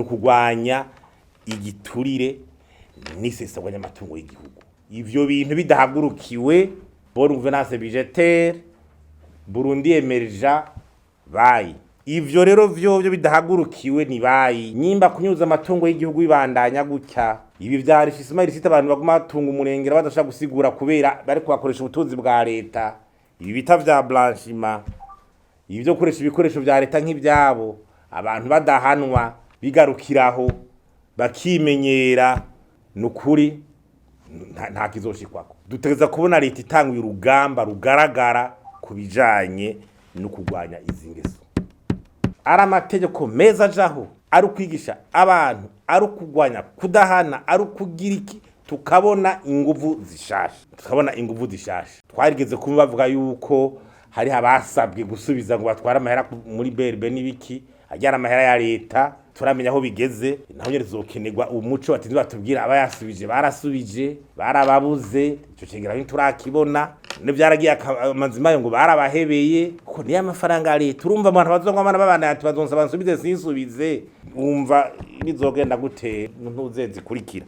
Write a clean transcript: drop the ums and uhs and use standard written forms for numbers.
no kugwanya igiturire n'isesagwa ry'amatungo y'igihugu. Ivyo bintu bidahagurukiwe bonne gouvernance budgétaire Burundi emerja bayi. Ivyo rero vyo bidahagurukiwe ni bayi. Nyimba kunyuza amatungo y'igihugu bibandanya gutya. Ibi vyari fisima risita abantu baguma batunga umurengera badashaka gusigura kubera bari kwakoresha ubutunzi bwa leta. Ibi bita vya blanchiment. Ibi byo koresha ibikoresho vya leta nk'ivyabo. Abantu badahanwa bigarukiraho bakimenyera nukuri nta kizoshikwako. Dutegeza kubona leta itanguye urugamba rugaragara kubijanye no kugwanya izi ngeso. Ari amategeko meza jaho, ari kwigisha abantu, ari kugwanya kudahana, ari kugira iki, tukabona inguvu zishasha. Twarigeze kumva bavuga yuko hari abasabwe gusubiza ngo batwara amahera muri BRB n'ibiki, ajyana amahera ya leta, turamenya aho bigeze, naho nyere zokenerwa umuco ati batubwira abayasubije barasubije, barababuze, ico cengera ntiturakibona. Ne byaragiye amazima yo ngo barabahebeye ko niya amafaranga leta. Urumva abantu bazongwa abana babana ati bazonsa bansubize sinsubize, umva bizogenda gute ntuzezi kurikira.